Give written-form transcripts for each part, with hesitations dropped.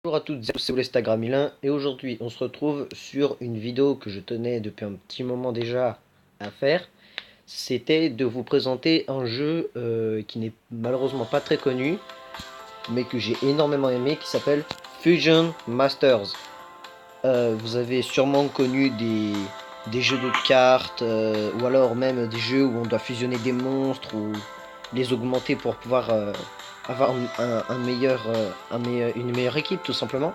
Bonjour à toutes et à tous, c'est Instagramilin et aujourd'hui on se retrouve sur une vidéo que je tenais depuis un petit moment déjà à faire. C'était de vous présenter un jeu qui n'est malheureusement pas très connu mais que j'ai énormément aimé qui s'appelle Fusion Masters. Vous avez sûrement connu des jeux de cartes ou alors même des jeux où on doit fusionner des monstres ou les augmenter pour pouvoir avoir une meilleure équipe tout simplement.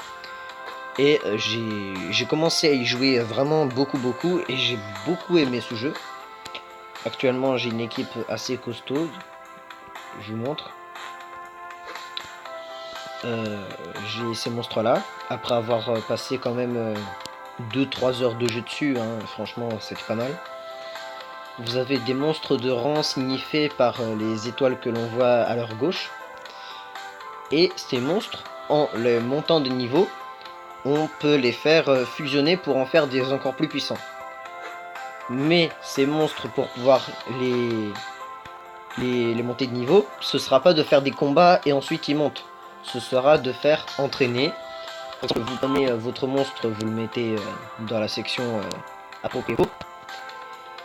Et j'ai commencé à y jouer vraiment beaucoup et j'ai beaucoup aimé ce jeu. Actuellement j'ai une équipe assez costaud, je vous montre. J'ai ces monstres là, après avoir passé quand même 2-3 heures de jeu dessus, hein, franchement c'est pas mal. Vous avez des monstres de rang signifiés par les étoiles que l'on voit à leur gauche. Et ces monstres, en les montant de niveau, on peut les faire fusionner pour en faire des encore plus puissants. Mais ces monstres, pour pouvoir les monter de niveau, ce sera pas de faire des combats et ensuite ils montent. Ce sera de faire entraîner. Vous prenez votre monstre, vous le mettez dans la section apropos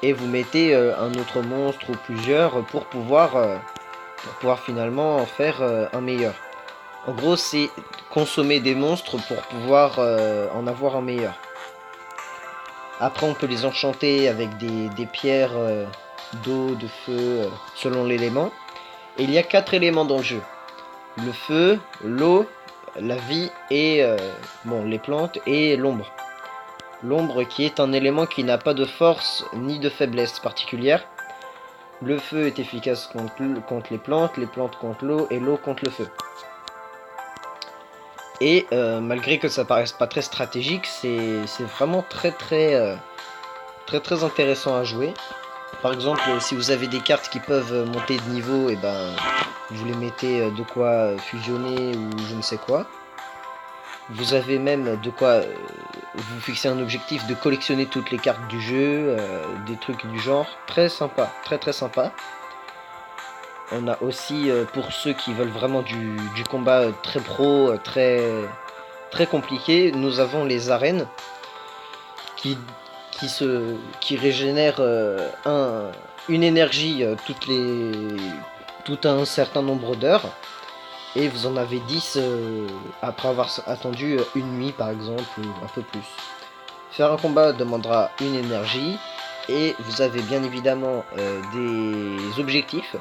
et vous mettez un autre monstre ou plusieurs pour pouvoir finalement en faire un meilleur. En gros, c'est consommer des monstres pour pouvoir en avoir un meilleur. Après, on peut les enchanter avec des pierres d'eau, de feu, selon l'élément. Et il y a 4 éléments dans le jeu. Le feu, l'eau, la vie et bon, les plantes et l'ombre. L'ombre qui est un élément qui n'a pas de force ni de faiblesse particulière. Le feu est efficace contre les plantes contre l'eau et l'eau contre le feu. Et malgré que ça paraisse pas très stratégique, c'est vraiment très intéressant à jouer. Par exemple, si vous avez des cartes qui peuvent monter de niveau, et ben vous les mettez de quoi fusionner ou je ne sais quoi. Vous avez même de quoi vous fixer un objectif de collectionner toutes les cartes du jeu, des trucs du genre. Très sympa, très sympa. On a aussi, pour ceux qui veulent vraiment du combat très pro, très compliqué, nous avons les arènes qui, qui régénèrent une énergie tout un certain nombre d'heures. Et vous en avez 10 après avoir attendu une nuit par exemple, ou un peu plus. Faire un combat demandera une énergie, et vous avez bien évidemment des objectifs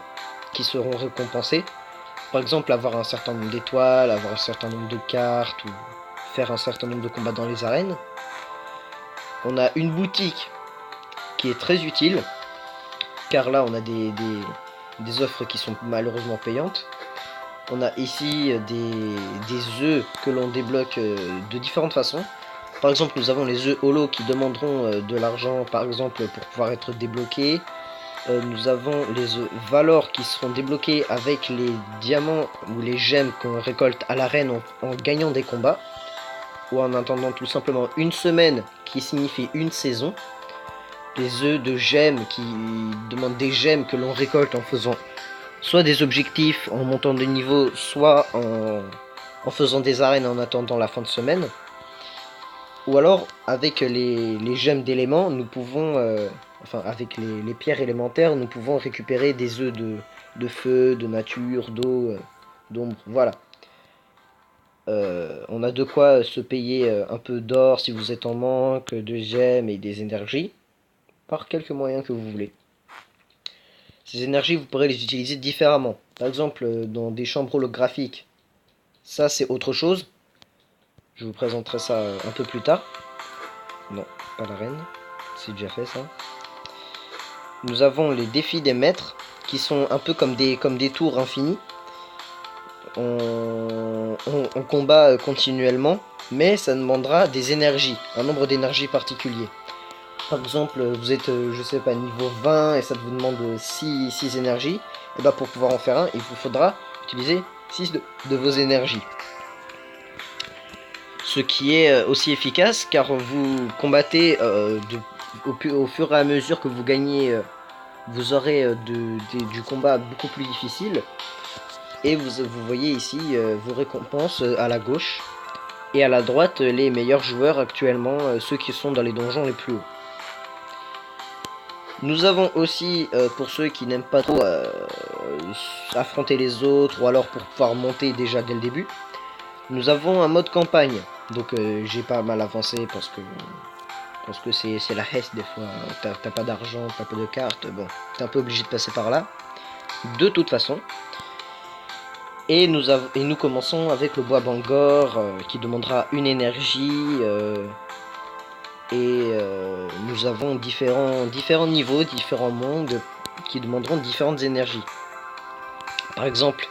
qui seront récompensés. Par exemple, avoir un certain nombre d'étoiles, avoir un certain nombre de cartes, ou faire un certain nombre de combats dans les arènes. On a une boutique qui est très utile, car là on a des offres qui sont malheureusement payantes. On a ici des œufs que l'on débloque de différentes façons. Par exemple, nous avons les œufs holo qui demanderont de l'argent, par exemple, pour pouvoir être débloqués. Nous avons les œufs Valor qui seront débloqués avec les diamants ou les gemmes qu'on récolte à l'arène en gagnant des combats, ou en attendant tout simplement une semaine, qui signifie une saison. Les œufs de gemmes qui demandent des gemmes que l'on récolte en faisant soit des objectifs en montant de niveau, soit en faisant des arènes en attendant la fin de semaine. Ou alors, avec les gemmes d'éléments, nous pouvons, enfin avec les pierres élémentaires, nous pouvons récupérer des œufs de feu, de nature, d'eau, d'ombre, voilà. On a de quoi se payer un peu d'or si vous êtes en manque, de gemmes et des énergies, par quelques moyens que vous voulez. Ces énergies, vous pourrez les utiliser différemment. Par exemple, dans des chambres holographiques, ça c'est autre chose. Je vous présenterai ça un peu plus tard. Non, pas l'arène. C'est déjà fait ça. Nous avons les défis des maîtres, qui sont un peu comme des tours infinies. On combat continuellement, mais ça demandera des énergies, un nombre d'énergies particulier. Par exemple, vous êtes, je sais pas, niveau 20 et ça vous demande 6 énergies. Et bah pour pouvoir en faire un, il vous faudra utiliser 6 de vos énergies. Ce qui est aussi efficace car vous combattez au fur et à mesure que vous gagnez, vous aurez du combat beaucoup plus difficile. Et vous voyez ici vos récompenses à la gauche. Et à la droite, les meilleurs joueurs actuellement, ceux qui sont dans les donjons les plus hauts. Nous avons aussi, pour ceux qui n'aiment pas trop affronter les autres, ou alors pour pouvoir monter déjà dès le début, nous avons un mode campagne. Donc j'ai pas mal avancé parce que c'est la hesse des fois. T'as pas d'argent, t'as pas de cartes, bon, t'es un peu obligé de passer par là. De toute façon. Et nous commençons avec le bois Bangor qui demandera une énergie. Nous avons différents niveaux, différents mondes qui demanderont différentes énergies. Par exemple,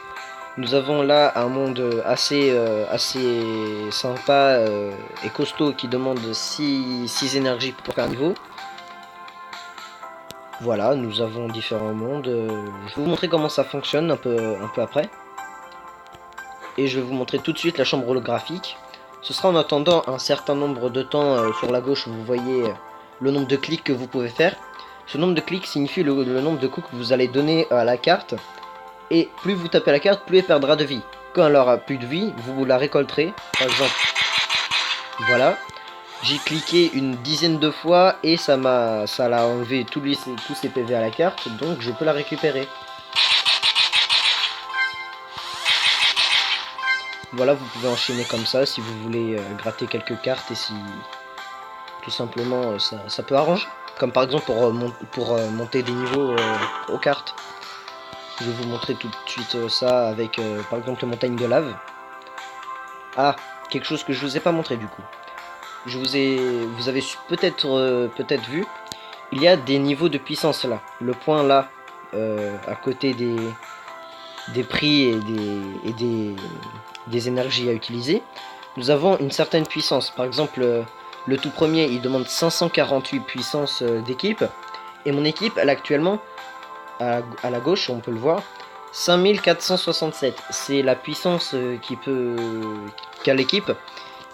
nous avons là un monde assez sympa et costaud qui demande 6 énergies pour faire un niveau. Voilà, nous avons différents mondes. Je vais vous montrer comment ça fonctionne un peu après. Et je vais vous montrer tout de suite la chambre holographique. Ce sera en attendant un certain nombre de temps. Sur la gauche, vous voyez le nombre de clics que vous pouvez faire. Ce nombre de clics signifie le nombre de coups que vous allez donner à la carte. Et plus vous tapez la carte, plus elle perdra de vie. Quand elle aura plus de vie, vous la récolterez. Par exemple, voilà. J'ai cliqué une dizaine de fois et ça l'a enlevé tous ses PV à la carte. Donc je peux la récupérer. Voilà, vous pouvez enchaîner comme ça si vous voulez gratter quelques cartes et si tout simplement ça peut arranger. Comme par exemple pour monter des niveaux aux cartes. Je vais vous montrer tout de suite ça avec par exemple les montagnes de lave. Ah, quelque chose que je vous ai pas montré du coup. Vous avez peut-être vu, il y a des niveaux de puissance là. Le point là, à côté des prix et des énergies à utiliser, nous avons une certaine puissance. Par exemple, le tout premier, il demande 548 puissance d'équipe. Et mon équipe, elle actuellement, à la gauche, on peut le voir, 5467. C'est la puissance qu'a l'équipe.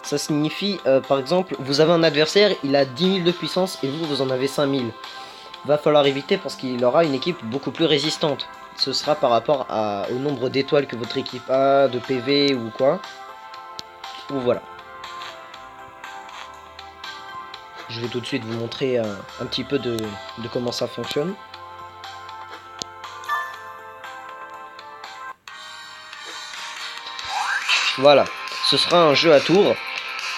Ça signifie, par exemple, vous avez un adversaire, il a 10 000 de puissance et vous en avez 5000. Va falloir éviter parce qu'il aura une équipe beaucoup plus résistante. Ce sera par rapport au nombre d'étoiles que votre équipe a, de PV ou quoi. Ou voilà. Je vais tout de suite vous montrer un petit peu de comment ça fonctionne. Voilà, ce sera un jeu à tour.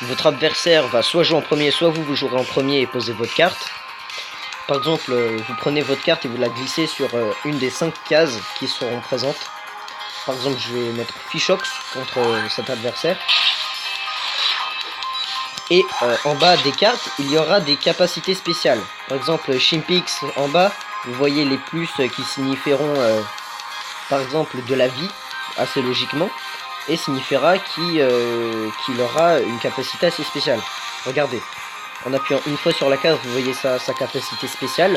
Votre adversaire va soit jouer en premier, soit vous jouerez en premier et posez votre carte. Par exemple, vous prenez votre carte et vous la glissez sur une des 5 cases qui seront présentes. Par exemple, je vais mettre Fishox contre cet adversaire. Et en bas des cartes, il y aura des capacités spéciales. Par exemple, Chimpix en bas, vous voyez les plus qui signifieront par exemple de la vie, assez logiquement. Et signifiera qu'il aura une capacité assez spéciale. Regardez, en appuyant une fois sur la case, vous voyez sa capacité spéciale.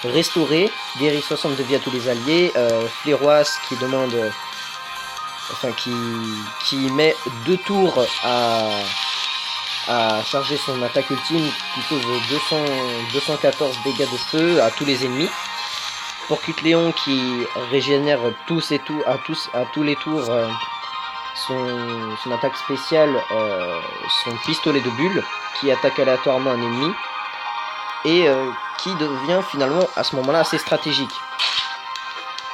Restaurer, guérir 60 de vie à tous les alliés. Fléroise qui demande... qui met 2 tours à charger son attaque ultime qui cause 214 dégâts de feu à tous les ennemis. Porcupléon qui régénère à tous les tours son attaque spéciale, son pistolet de bulle qui attaque aléatoirement un ennemi et qui devient finalement à ce moment là assez stratégique.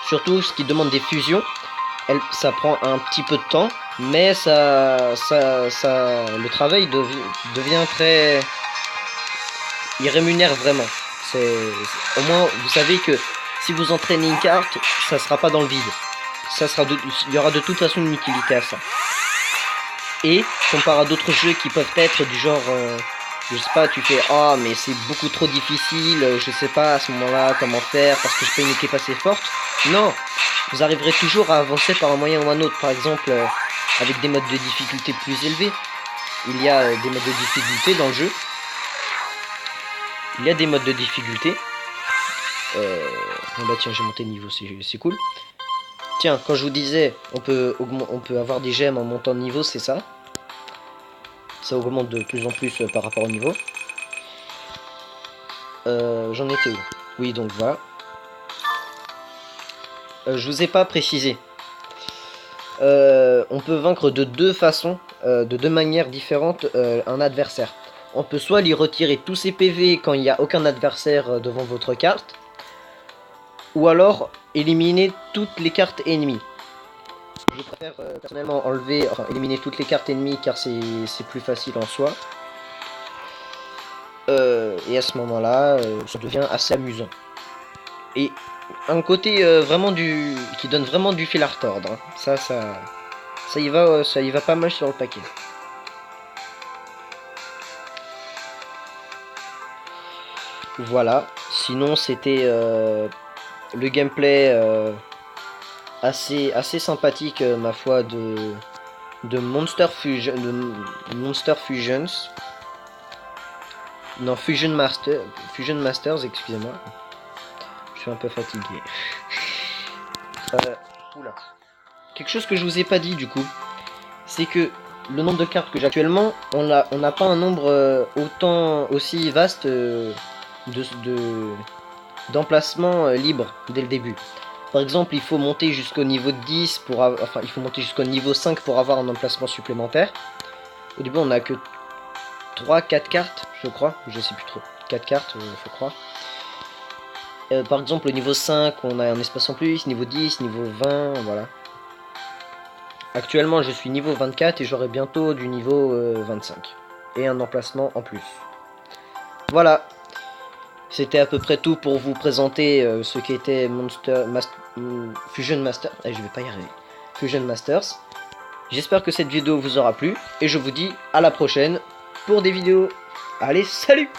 Surtout ce qui demande des fusions, ça prend un petit peu de temps, mais le travail devient très... il rémunère vraiment. Au moins vous savez que si vous entraînez une carte, ça sera pas dans le vide. Il y aura de toute façon une utilité à ça. Et comparé à d'autres jeux qui peuvent être du genre, je sais pas, tu fais ah mais c'est beaucoup trop difficile, je sais pas à ce moment-là comment faire parce que je pas une équipe assez forte. Non, vous arriverez toujours à avancer par un moyen ou un autre. Par exemple, avec des modes de difficulté plus élevés. Il y a des modes de difficulté dans le jeu. Il y a des modes de difficulté. Bon bah tiens, j'ai monté de niveau, c'est cool. Tiens, quand je vous disais, on peut avoir des gemmes en montant de niveau, c'est ça. Ça augmente de plus en plus par rapport au niveau. J'en étais où? Oui, donc voilà. Je vous ai pas précisé. On peut vaincre de 2 façons de deux manières différentes un adversaire. On peut soit lui retirer tous ses PV quand il n'y a aucun adversaire devant votre carte, ou alors éliminer toutes les cartes ennemies. Je préfère personnellement éliminer toutes les cartes ennemies car c'est plus facile en soi. Et à ce moment-là, ça devient assez amusant. Et un côté vraiment qui donne vraiment du fil à retordre. Hein. Ça y va pas mal sur le paquet. Voilà. Sinon, c'était le gameplay assez sympathique, ma foi, de Monster Fusions. Non, Fusion Masters, excusez-moi. Je suis un peu fatigué. Oula. Quelque chose que je vous ai pas dit du coup, c'est que le nombre de cartes que j'ai actuellement, on n'a pas un nombre aussi vaste d'emplacements libres dès le début. Par exemple, il faut monter jusqu'au niveau 10 il faut monter jusqu'au niveau 5 pour avoir un emplacement supplémentaire. Au début, on n'a que 3-4 cartes, je crois, je sais plus trop. 4 cartes, je crois. Par exemple, au niveau 5, on a un espace en plus, niveau 10, niveau 20, voilà. Actuellement, je suis niveau 24 et j'aurai bientôt du niveau 25. Et un emplacement en plus. Voilà. C'était à peu près tout pour vous présenter ce qu'était Fusion Master. Je vais pas y arriver. Fusion Masters. J'espère que cette vidéo vous aura plu. Et je vous dis à la prochaine pour des vidéos. Allez, salut!